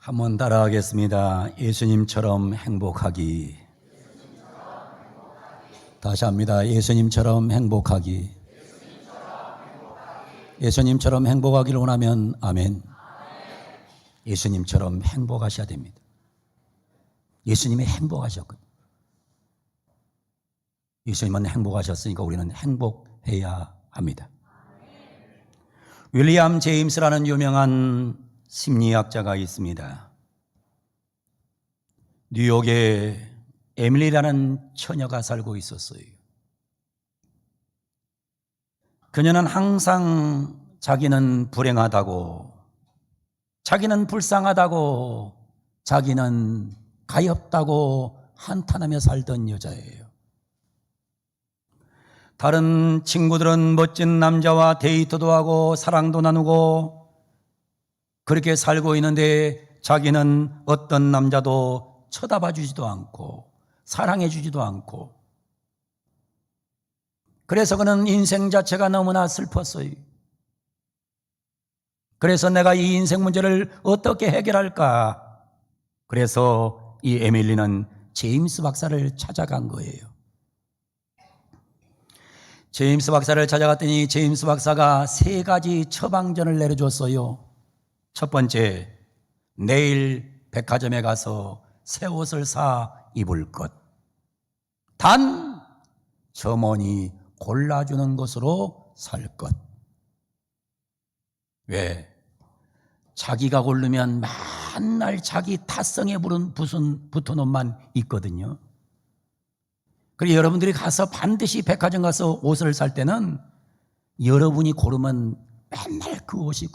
한번 따라하겠습니다. 예수님처럼 행복하기. 다시 합니다. 예수님처럼 행복하기. 예수님처럼 행복하기를 원하면 아멘. 예수님처럼 행복하셔야 됩니다. 예수님이 행복하셨거든요. 예수님은 행복하셨으니까 우리는 행복해야 합니다. 윌리엄 제임스라는 유명한 심리학자가 있습니다. 뉴욕에 에밀리라는 처녀가 살고 있었어요. 그녀는 항상 자기는 불행하다고, 자기는 불쌍하다고, 자기는 가엾다고 한탄하며 살던 여자예요. 다른 친구들은 멋진 남자와 데이트도 하고 사랑도 나누고 그렇게 살고 있는데 자기는 어떤 남자도 쳐다봐 주지도 않고 사랑해 주지도 않고, 그래서 그는 인생 자체가 너무나 슬펐어요. 그래서 내가 이 인생 문제를 어떻게 해결할까? 그래서 이 에밀리는 제임스 박사를 찾아간 거예요. 제임스 박사를 찾아갔더니 제임스 박사가 3가지 처방전을 내려줬어요. 첫 번째, 내일 백화점에 가서 새 옷을 사 입을 것. 단 점원이 골라주는 것으로 살 것. 왜? 자기가 고르면 맨날 자기 타성에 붙은 옷만 있거든요. 그리고 여러분들이 가서 반드시 백화점 가서 옷을 살 때는 여러분이 고르면 맨날 그 옷이.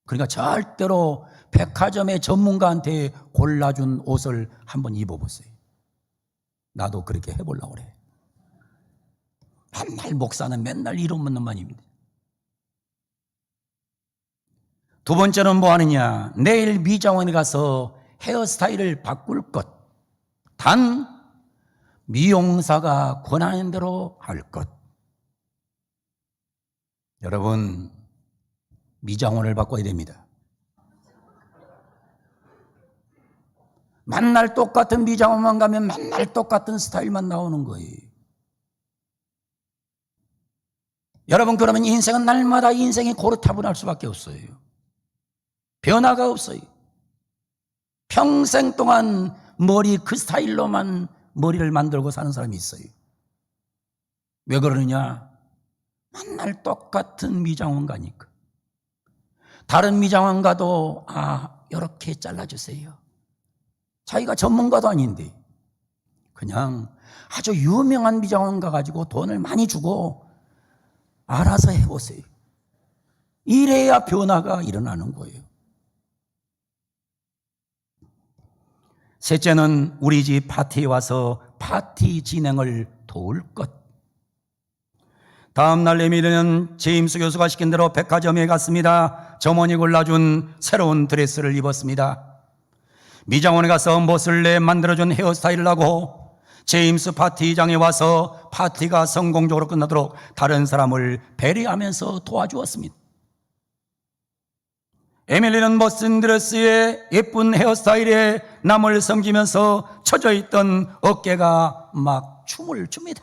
그러니까 절대로 백화점의 전문가한테 골라준 옷을 한번 입어보세요. 나도 그렇게 해보려고 그래. 맨날 목사는 맨날 이런 옷만 입니다. 두 번째는 뭐 하느냐? 내일 미장원에 가서 헤어스타일을 바꿀 것. 단 미용사가 권하는 대로 할 것. 여러분, 미장원을 바꿔야 됩니다. 맨날 똑같은 미장원만 가면 맨날 똑같은 스타일만 나오는 거예요. 여러분, 그러면 인생은 날마다 인생이 고루타분할 수밖에 없어요. 변화가 없어요. 평생 동안 머리 그 스타일로만 머리를 만들고 사는 사람이 있어요. 왜 그러느냐? 맨날 똑같은 미장원 가니까. 다른 미장원 가도 이렇게 잘라주세요. 자기가 전문가도 아닌데 그냥 아주 유명한 미장원 가가지고 돈을 많이 주고 알아서 해보세요. 이래야 변화가 일어나는 거예요. 셋째는 우리 집 파티에 와서 파티 진행을 도울 것. 다음 날 에밀리는 제임스 교수가 시킨 대로 백화점에 갔습니다. 점원이 골라준 새로운 드레스를 입었습니다. 미장원에 가서 멋을 만들어준 헤어스타일을 하고 제임스 파티장에 와서 파티가 성공적으로 끝나도록 다른 사람을 배려하면서 도와주었습니다. 에밀리는 멋진 드레스에 예쁜 헤어스타일에 남을 섬기면서 처져있던 어깨가 막 춤을 춥니다.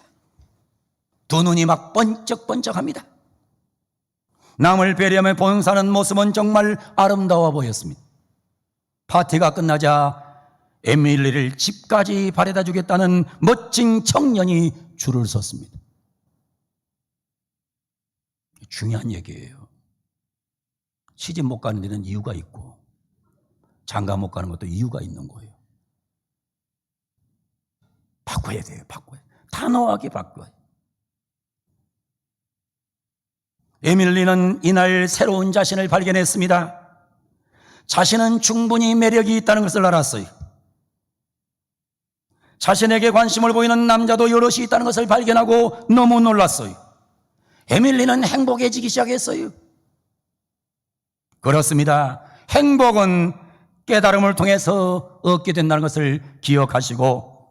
두 눈이 막 번쩍번쩍합니다. 남을 배려하며 봉사하는 모습은 정말 아름다워 보였습니다. 파티가 끝나자 에밀리를 집까지 바래다 주겠다는 멋진 청년이 줄을 섰습니다. 중요한 얘기예요. 시집 못 가는 데는 이유가 있고 장가 못 가는 것도 이유가 있는 거예요. 바꿔야 돼요. 단호하게 바꿔야 돼요. 에밀리는 이날 새로운 자신을 발견했습니다. 자신은 충분히 매력이 있다는 것을 알았어요. 자신에게 관심을 보이는 남자도 여럿이 있다는 것을 발견하고 너무 놀랐어요. 에밀리는 행복해지기 시작했어요. 그렇습니다. 행복은 깨달음을 통해서 얻게 된다는 것을 기억하시고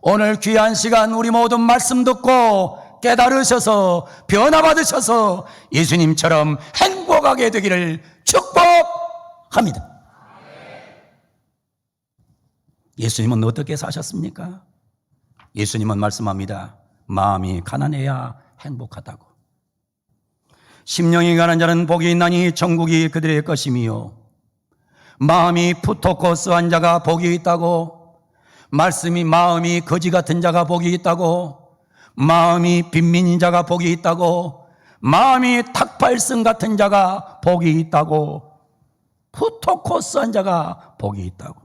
오늘 귀한 시간 우리 모두 말씀 듣고 깨달으셔서 변화받으셔서 예수님처럼 행복하게 되기를 축복합니다. 합니다. 예수님은 어떻게 사셨습니까? 예수님은 말씀합니다. 마음이 가난해야 행복하다고. 심령이 가난한 자는 복이 있나니 천국이 그들의 것이며, 마음이 푸토코스한 자가 복이 있다고, 마음이 거지 같은 자가 복이 있다고, 마음이 빈민인 자가 복이 있다고, 마음이 닭발성 같은 자가 복이 있다고, 푸토코스한 자가 복이 있다고.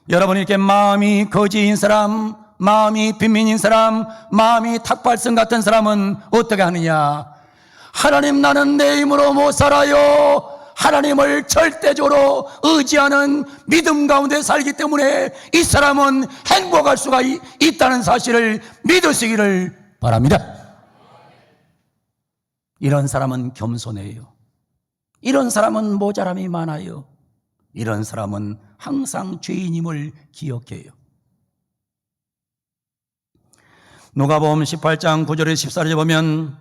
여러분, 이렇게 마음이 거지인 사람, 마음이 빈민인 사람, 마음이 닭발성 같은 사람은 어떻게 하느냐? 하나님, 나는 내 힘으로 못 살아요. 하나님을 절대적으로 의지하는 믿음 가운데 살기 때문에 이 사람은 행복할 수가 있다는 사실을 믿으시기를 바랍니다. 이런 사람은 겸손해요. 이런 사람은 모자람이 많아요. 이런 사람은 항상 죄인임을 기억해요. 누가복음 18장 9절에 14절에 보면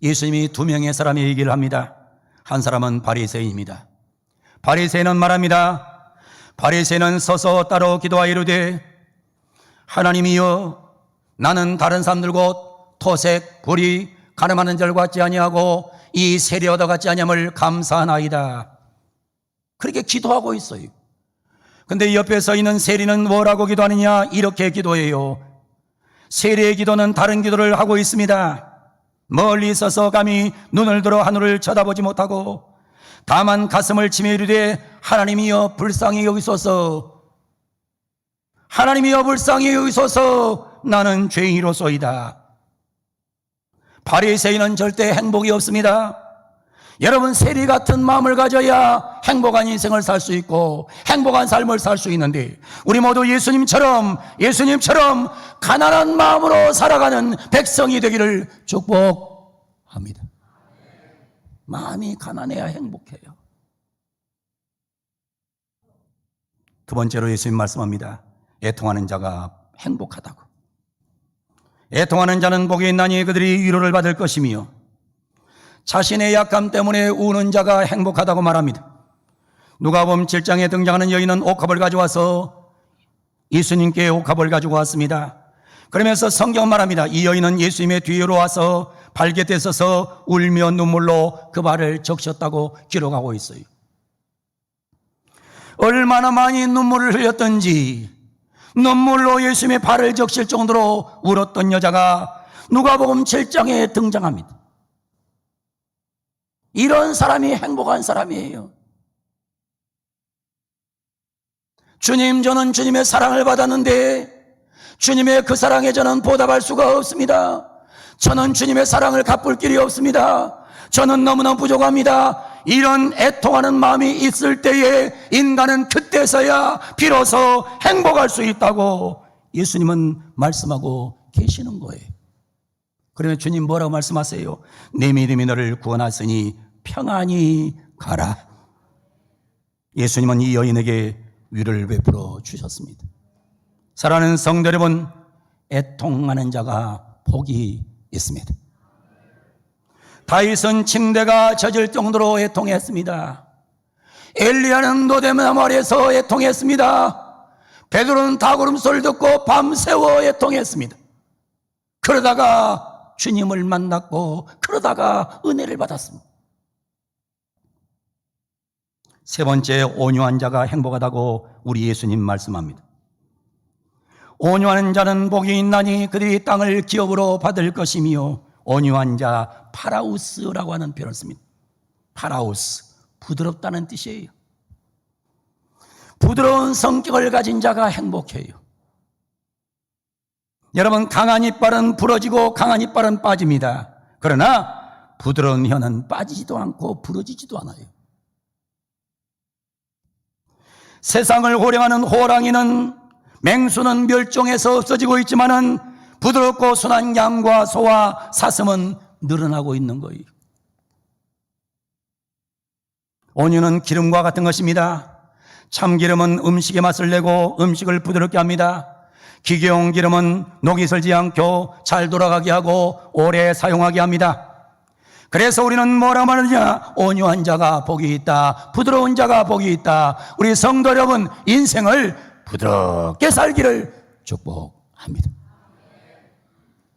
예수님이 두 명의 사람의 얘기를 합니다. 한 사람은 바리새인입니다. 바리새인은 말합니다. 바리새인은 서서 따로 기도하여 이르되, 하나님이여, 나는 다른 사람들 곧 토색, 불의, 가늠하는 자를 같지 아니하고 이 세리 얻어 같지 아니함을 감사하나이다. 그렇게 기도하고 있어요. 근데 옆에 서 있는 세리는 뭐라고 기도하느냐? 이렇게 기도해요. 세리의 기도는 다른 기도를 하고 있습니다. 멀리 서서 감히 눈을 들어 하늘을 쳐다보지 못하고 다만 가슴을 치며 이르되, 하나님이여 불쌍히 여기소서, 하나님이여 불쌍히 여기소서, 나는 죄인이로소이다. 바리새인은 절대 행복이 없습니다. 여러분, 세리 같은 마음을 가져야 행복한 인생을 살 수 있고 행복한 삶을 살 수 있는데, 우리 모두 예수님처럼 가난한 마음으로 살아가는 백성이 되기를 축복합니다. 마음이 가난해야 행복해요. 두 번째로 예수님 말씀합니다. 애통하는 자가 행복하다고. 애통하는 자는 복이 있나니 그들이 위로를 받을 것이며, 자신의 약함 때문에 우는 자가 행복하다고 말합니다. 누가복음 7장에 등장하는 여인은 옥합을 가져와서 예수님께 옥합을 가지고 왔습니다. 그러면서 성경은 말합니다. 이 여인은 예수님의 뒤로 와서 발곁에 서서 울며 눈물로 그 발을 적셨다고 기록하고 있어요. 얼마나 많이 눈물을 흘렸던지 눈물로 예수님의 발을 적실 정도로 울었던 여자가 누가복음 7장에 등장합니다. 이런 사람이 행복한 사람이에요. 주님, 저는 주님의 사랑을 받았는데 주님의 그 사랑에 저는 보답할 수가 없습니다. 저는 주님의 사랑을 갚을 길이 없습니다. 저는 너무나 부족합니다. 이런 애통하는 마음이 있을 때에 인간은 그때서야 비로소 행복할 수 있다고 예수님은 말씀하고 계시는 거예요. 그러면 주님 뭐라고 말씀하세요? 내 믿음이 너를 구원하시니 평안히 가라. 예수님은 이 여인에게 위로를 베풀어 주셨습니다. 사랑하는 성도 여러분, 애통하는 자가 복이 있습니다. 다윗은 침대가 젖을 정도로 애통했습니다. 엘리야는 노대나무 아래에서 애통했습니다. 베드로는 닭울음소리를 듣고 밤새워 애통했습니다. 그러다가 주님을 만났고 그러다가 은혜를 받았습니다. 세 번째, 온유한 자가 행복하다고 우리 예수님 말씀합니다. 온유한 자는 복이 있나니 그들이 땅을 기업으로 받을 것이며, 온유한 자, 파라우스라고 하는 표현을 씁니다. 파라우스, 부드럽다는 뜻이에요. 부드러운 성격을 가진 자가 행복해요. 여러분, 강한 이빨은 부러지고 강한 이빨은 빠집니다. 그러나 부드러운 혀는 빠지지도 않고 부러지지도 않아요. 세상을 호령하는 호랑이는, 맹수는 멸종해서 없어지고 있지만은 부드럽고 순한 양과 소와 사슴은 늘어나고 있는 거예요. 온유는 기름과 같은 것입니다. 참기름은 음식의 맛을 내고 음식을 부드럽게 합니다. 기계용 기름은 녹이 슬지 않고 잘 돌아가게 하고 오래 사용하게 합니다. 그래서 우리는 뭐라 말하느냐? 온유한 자가 복이 있다, 부드러운 자가 복이 있다. 우리 성도 여러분, 인생을 부드럽게 살기를 축복합니다.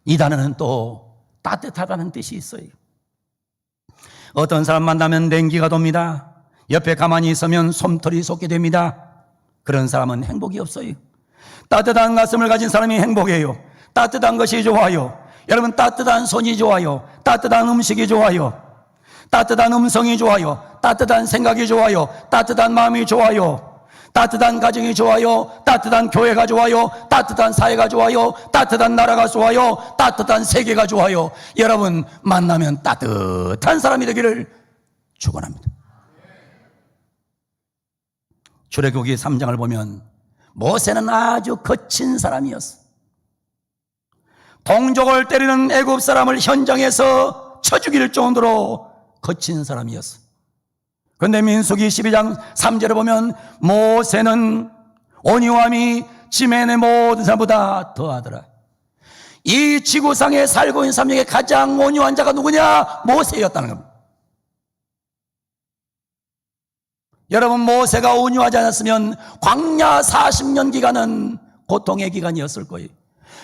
이 단어는 또 따뜻하다는 뜻이 있어요. 어떤 사람 만나면 냉기가 돕니다. 옆에 가만히 있으면 솜털이 솟게 됩니다. 그런 사람은 행복이 없어요. 따뜻한 가슴을 가진 사람이 행복해요. 따뜻한 것이 좋아요. 여러분, 따뜻한 손이 좋아요. 따뜻한 음식이 좋아요. 따뜻한 음성이 좋아요. 따뜻한 생각이 좋아요. 따뜻한 마음이 좋아요. 따뜻한 가정이 좋아요. 따뜻한 교회가 좋아요. 따뜻한 사회가 좋아요. 따뜻한 나라가 좋아요. 따뜻한 세계가 좋아요. 여러분, 만나면 따뜻한 사람이 되기를 축원합니다. 출애굽기 3장을 보면 모세는 아주 거친 사람이었어. 동족을 때리는 애굽 사람을 현장에서 쳐 죽일 정도로 거친 사람이었어. 그런데 민수기 12장 3절에 보면 모세는 온유함이 지면의 모든 사람보다 더하더라. 이 지구상에 살고 있는 사람 중에 가장 온유한 자가 누구냐? 모세였다는 겁니다. 여러분, 모세가 온유하지 않았으면 광야 40년 기간은 고통의 기간이었을 거예요.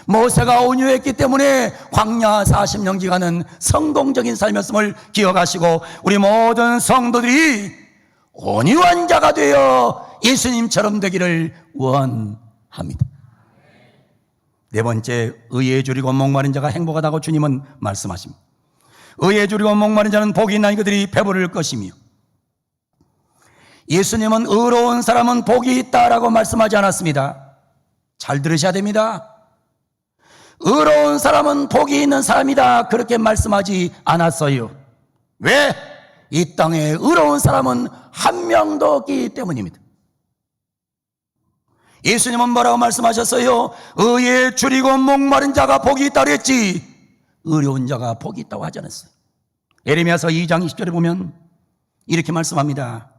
모세가 온유했기 때문에 광야 40년 기간은 성공적인 삶이었음을 기억하시고 우리 모든 성도들이 온유한 자가 되어 예수님처럼 되기를 원합니다. 네 번째, 의에 줄이고 목마른 자가 행복하다고 주님은 말씀하십니다. 의에 줄이고 목마른 자는 복이 있나니 그들이 배부를 것이며, 예수님은 의로운 사람은 복이 있다라고 말씀하지 않았습니다. 잘 들으셔야 됩니다. 의로운 사람은 복이 있는 사람이다, 그렇게 말씀하지 않았어요. 왜? 이 땅에 의로운 사람은 한 명도 없기 때문입니다. 예수님은 뭐라고 말씀하셨어요? 의에 줄이고 목마른 자가 복이 있다 그랬지, 의로운 자가 복이 있다고 하지 않았어요. 예레미야서 2장 20절에 보면 이렇게 말씀합니다.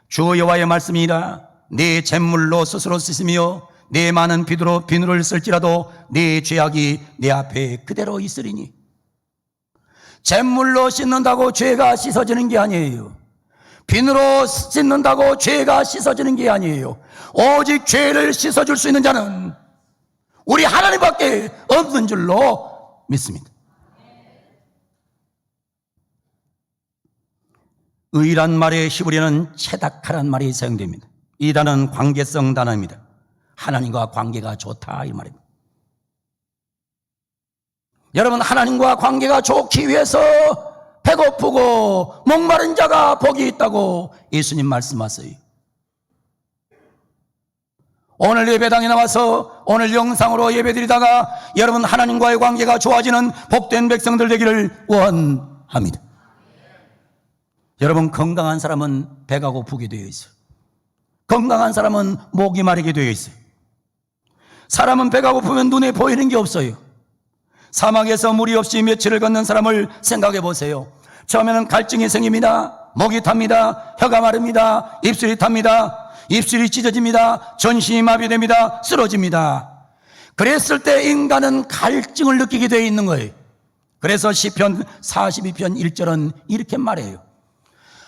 주 여호와의 말씀이라. 네 잿물로 스스로 씻으며 네 많은 비누를 쓸지라도 네 죄악이 내 앞에 그대로 있으리니. 잿물로 씻는다고 죄가 씻어지는 게 아니에요. 비누로 씻는다고 죄가 씻어지는 게 아니에요. 오직 죄를 씻어줄 수 있는 자는 우리 하나님밖에 없는 줄로 믿습니다. 의란 말의 히브리어는 체다카란 말이 사용됩니다. 이 단어는 관계성 단어입니다. 하나님과 관계가 좋다, 이 말입니다. 여러분, 하나님과 관계가 좋기 위해서 배고프고 목마른 자가 복이 있다고 예수님 말씀하세요. 오늘 예배당에 나와서 오늘 영상으로 예배드리다가 여러분 하나님과의 관계가 좋아지는 복된 백성들 되기를 원합니다. 여러분, 건강한 사람은 배가 고프게 되어 있어요. 건강한 사람은 목이 마르게 되어 있어요. 사람은 배가 고프면 눈에 보이는 게 없어요. 사막에서 물이 없이 며칠을 걷는 사람을 생각해 보세요. 처음에는 갈증이 생깁니다. 목이 탑니다. 혀가 마릅니다. 입술이 탑니다. 입술이 찢어집니다. 전신이 마비됩니다. 쓰러집니다. 그랬을 때 인간은 갈증을 느끼게 되어 있는 거예요. 그래서 시편 42편 1절은 이렇게 말해요.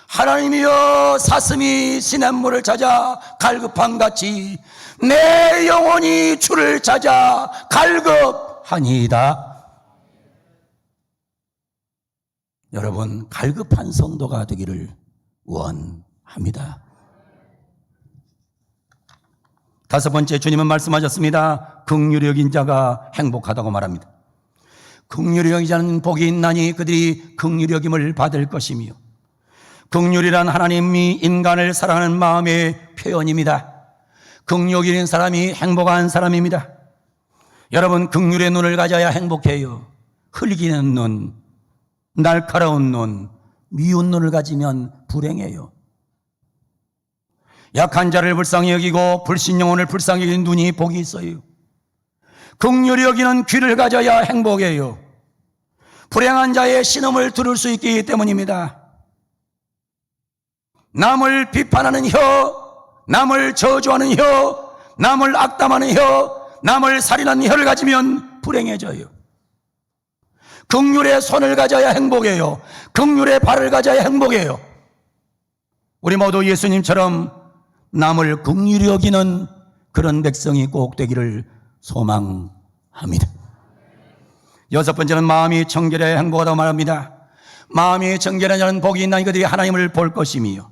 하나님이여, 사슴이 시냇물을 찾아 갈급한 같이 내 영혼이 주를 찾아 갈급하니이다. 여러분, 갈급한 성도가 되기를 원합니다. 다섯 번째, 주님은 말씀하셨습니다. 긍휼히 여긴 자가 행복하다고 말합니다. 긍휼히 여긴 자는 복이 있나니 그들이 긍휼히 여김을 받을 것이며, 긍휼이란 하나님이 인간을 사랑하는 마음의 표현입니다. 긍휼히 여기는 사람이 행복한 사람입니다. 여러분, 긍휼의 눈을 가져야 행복해요. 흘기는 눈, 날카로운 눈, 미운 눈을 가지면 불행해요. 약한 자를 불쌍히 여기고 불신 영혼을 불쌍히 여기는 눈이 복이 있어요. 긍휼히 여기는 귀를 가져야 행복해요. 불행한 자의 신음을 들을 수 있기 때문입니다. 남을 비판하는 혀, 남을 저주하는 혀, 남을 악담하는 혀, 남을 살인하는 혀를 가지면 불행해져요. 긍휼의 손을 가져야 행복해요. 긍휼의 발을 가져야 행복해요. 우리 모두 예수님처럼 남을 긍휼히 여기는 그런 백성이 꼭 되기를 소망합니다. 여섯 번째는 마음이 청결해야 행복하다고 말합니다. 마음이 청결한 자는 복이 있나니 그들이 하나님을 볼 것이며,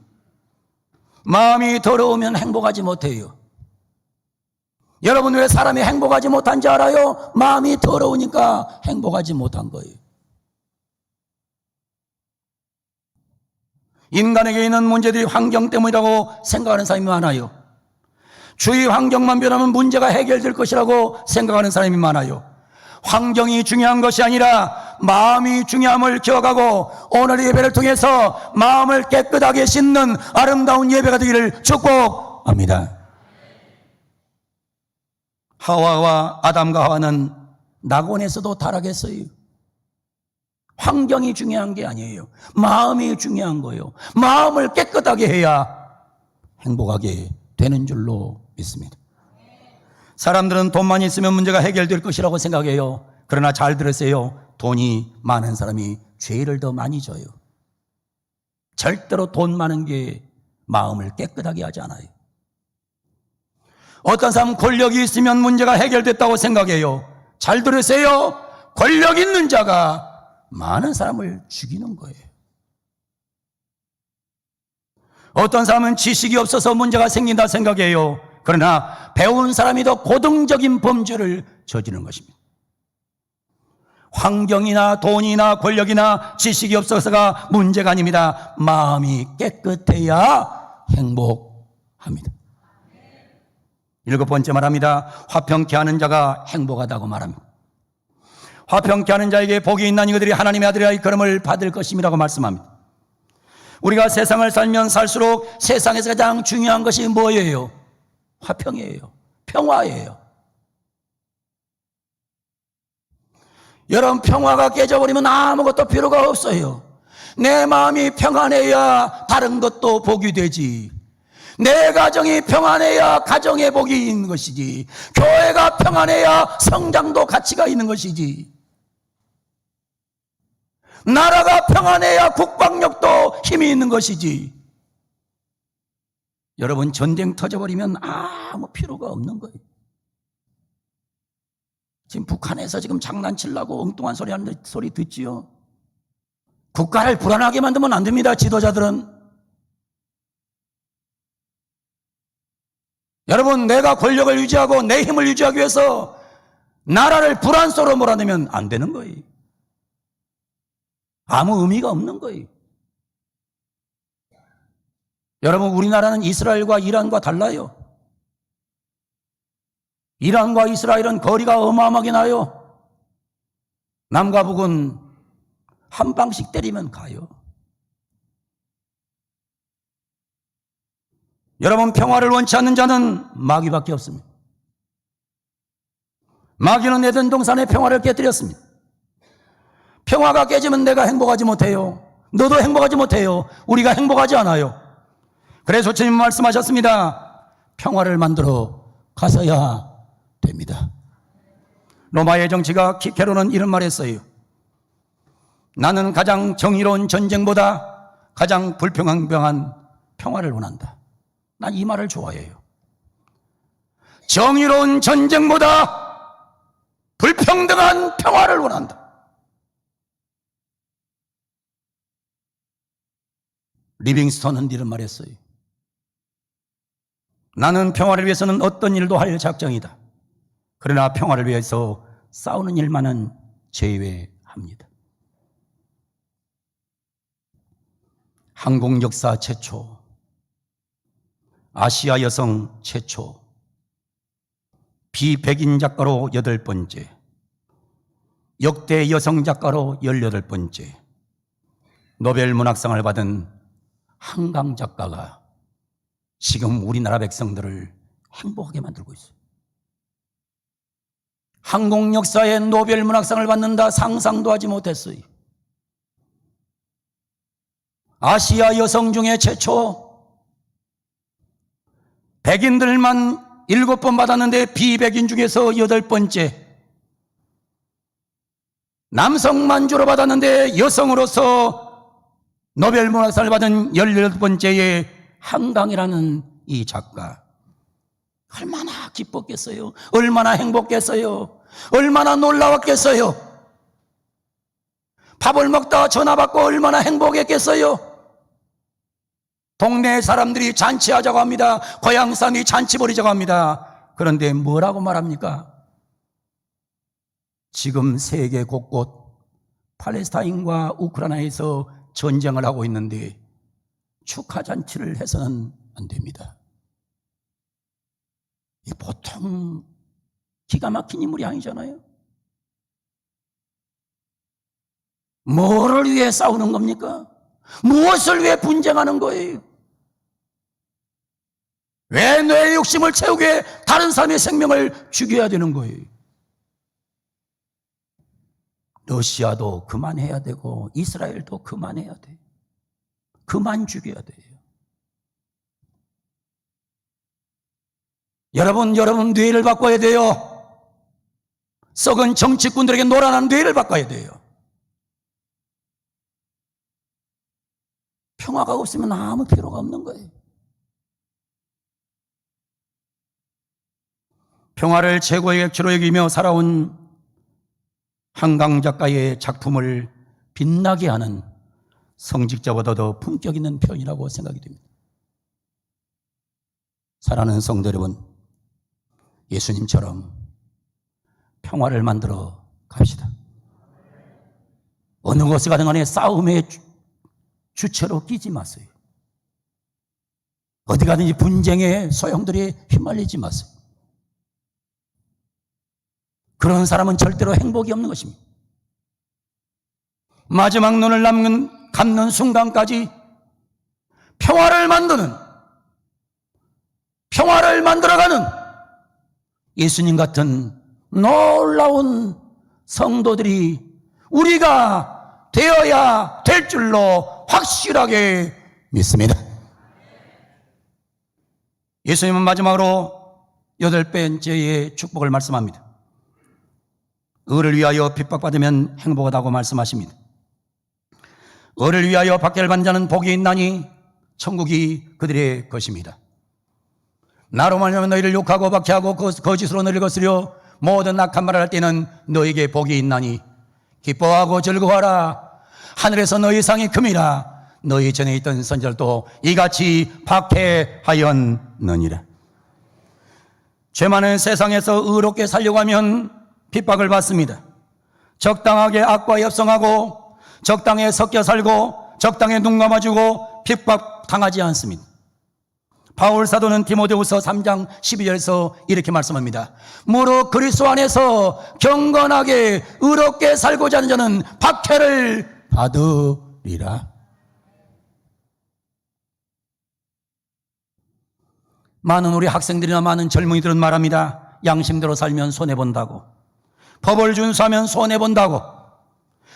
마음이 더러우면 행복하지 못해요. 여러분, 왜 사람이 행복하지 못한지 알아요? 마음이 더러우니까 행복하지 못한 거예요. 인간에게 있는 문제들이 환경 때문이라고 생각하는 사람이 많아요. 주위 환경만 변하면 문제가 해결될 것이라고 생각하는 사람이 많아요. 환경이 중요한 것이 아니라 마음이 중요함을 기억하고 오늘 예배를 통해서 마음을 깨끗하게 씻는 아름다운 예배가 되기를 축복합니다. 하와와 아담과 하와는 낙원에서도 타락했어요. 환경이 중요한 게 아니에요. 마음이 중요한 거예요. 마음을 깨끗하게 해야 행복하게 되는 줄로 믿습니다. 사람들은 돈만 있으면 문제가 해결될 것이라고 생각해요. 그러나 잘 들으세요. 돈이 많은 사람이 죄를 더 많이 져요. 절대로 돈 많은 게 마음을 깨끗하게 하지 않아요. 어떤 사람은 권력이 있으면 문제가 해결됐다고 생각해요. 잘 들으세요. 권력 있는 자가 많은 사람을 죽이는 거예요. 어떤 사람은 지식이 없어서 문제가 생긴다 생각해요. 그러나 배운 사람이 더 고등적인 범죄를 저지르는 것입니다. 환경이나 돈이나 권력이나 지식이 없어서가 문제가 아닙니다. 마음이 깨끗해야 행복합니다. 일곱 번째 말합니다. 화평케 하는 자가 행복하다고 말합니다. 화평케 하는 자에게 복이 있나니 그들이 하나님의 아들이라 일컬음을 받을 것임이라고 말씀합니다. 우리가 세상을 살면 살수록 세상에서 가장 중요한 것이 뭐예요? 화평이에요. 평화예요. 여러분, 평화가 깨져버리면 아무것도 필요가 없어요. 내 마음이 평안해야 다른 것도 복이 되지. 내 가정이 평안해야 가정에 복이 있는 것이지. 교회가 평안해야 성장도 가치가 있는 것이지. 나라가 평안해야 국방력도 힘이 있는 것이지. 여러분, 전쟁 터져버리면 아무 필요가 없는 거예요. 지금 북한에서 지금 장난치려고 엉뚱한 소리 하는 소리 듣지요. 국가를 불안하게 만들면 안 됩니다. 지도자들은. 여러분, 내가 권력을 유지하고 내 힘을 유지하기 위해서 나라를 불안 속으로 몰아내면 안 되는 거예요. 아무 의미가 없는 거예요. 여러분, 우리나라는 이스라엘과 이란과 달라요. 이란과 이스라엘은 거리가 어마어마하게 나요. 남과 북은 한 방씩 때리면 가요. 여러분, 평화를 원치 않는 자는 마귀밖에 없습니다. 마귀는 에덴 동산의 평화를 깨뜨렸습니다. 평화가 깨지면 내가 행복하지 못해요. 너도 행복하지 못해요. 우리가 행복하지 않아요. 그래서 주님 말씀하셨습니다. 평화를 만들어 가서야 됩니다. 로마의 정치가 키케로는 이런 말을 했어요. 나는 가장 정의로운 전쟁보다 가장 불평등한 평화를 원한다. 난 이 말을 좋아해요. 정의로운 전쟁보다 불평등한 평화를 원한다. 리빙스턴은 이런 말을 했어요. 나는 평화를 위해서는 어떤 일도 할 작정이다. 그러나 평화를 위해서 싸우는 일만은 제외합니다. 한국 역사 최초, 아시아 여성 최초, 비백인 작가로 8번째, 역대 여성 작가로 18번째, 노벨 문학상을 받은 한강 작가가 지금 우리나라 백성들을 행복하게 만들고 있어요. 한국 역사에 노벨 문학상을 받는다 상상도 하지 못했어요. 아시아 여성 중에 최초, 백인들만 7번 받았는데 비백인 중에서 8번째, 남성만 주로 받았는데 여성으로서 노벨 문학상을 받은 18번째의 한강이라는 이 작가, 얼마나 기뻤겠어요? 얼마나 행복했어요? 얼마나 놀라웠겠어요? 밥을 먹다 전화 받고 얼마나 행복했겠어요? 동네 사람들이 잔치하자고 합니다. 고향 사람이 잔치 벌이자고 합니다. 그런데 뭐라고 말합니까? 지금 세계 곳곳 팔레스타인과 우크라이나에서 전쟁을 하고 있는데 축하 잔치를 해서는 안 됩니다. 이 보통 기가 막힌 인물이 아니잖아요. 뭐를 위해 싸우는 겁니까? 무엇을 위해 분쟁하는 거예요? 왜 뇌의 욕심을 채우기 위해 다른 사람의 생명을 죽여야 되는 거예요? 러시아도 그만해야 되고 이스라엘도 그만해야 돼요. 그만 죽여야 돼요. 여러분 뇌를 바꿔야 돼요. 썩은 정치꾼들에게 놀아난 뇌를 바꿔야 돼요. 평화가 없으면 아무 필요가 없는 거예요. 평화를 최고의 액체로 여기며 살아온 한강 작가의 작품을 빛나게 하는 성직자보다 더 품격 있는 표현이라고 생각이 됩니다. 사랑하는 성도 여러분, 예수님처럼 평화를 만들어 갑시다. 어느 곳에 가든 간에 싸움의 주체로 끼지 마세요. 어디 가든지 분쟁의 소용돌이에 휘말리지 마세요. 그런 사람은 절대로 행복이 없는 것입니다. 마지막 눈을 감는 순간까지 평화를 만들어가는 예수님 같은 놀라운 성도들이 우리가 되어야 될 줄로 확실하게 믿습니다. 예수님은 마지막으로 8번째의 축복을 말씀합니다. 의를 위하여 핍박받으면 행복하다고 말씀하십니다. 의를 위하여 박해를 받는 자는 복이 있나니 천국이 그들의 것입니다. 나로 말하면 너희를 욕하고 박해하고 거짓으로 너희를 거스려 모든 악한 말을 할 때는 너희에게 복이 있나니 기뻐하고 즐거워하라. 하늘에서 너희 상이 큼이라. 너희 전에 있던 선지자들도 이같이 박해하였느니라. 죄 많은 세상에서 의롭게 살려고 하면 핍박을 받습니다. 적당하게 악과 협성하고 적당히 섞여 살고 적당히 눈 감아주고 핍박 당하지 않습니다. 바울 사도는 디모데후서 3장 12절에서 이렇게 말씀합니다. 무릇 그리스도 안에서 경건하게 의롭게 살고자 하는 자는 박해를 받으리라. 많은 우리 학생들이나 많은 젊은이들은 말합니다. 양심대로 살면 손해본다고, 법을 준수하면 손해본다고,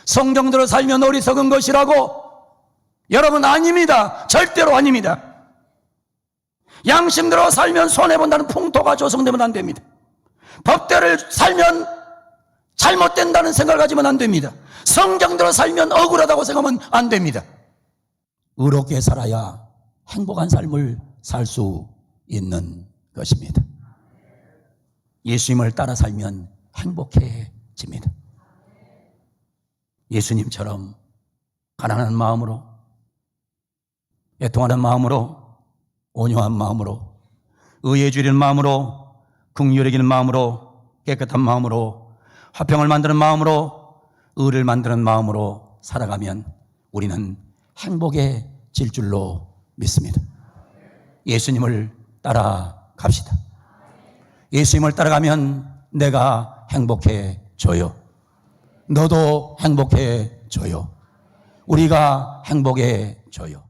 성경대로 살면 어리석은 것이라고. 여러분, 아닙니다. 절대로 아닙니다. 양심대로 살면 손해본다는 풍토가 조성되면 안 됩니다. 법대로 살면 잘못된다는 생각을 가지면 안 됩니다. 성경대로 살면 억울하다고 생각하면 안 됩니다. 의롭게 살아야 행복한 삶을 살 수 있는 것입니다. 예수님을 따라 살면 행복해집니다. 예수님처럼 가난한 마음으로, 애통하는 마음으로, 온유한 마음으로, 의에 주리는 마음으로, 긍휼히 여기는 마음으로, 깨끗한 마음으로, 화평을 만드는 마음으로, 의를 만드는 마음으로 살아가면 우리는 행복해질 줄로 믿습니다. 예수님을 따라갑시다. 예수님을 따라가면 내가 행복해져요. 너도 행복해져요. 우리가 행복해져요.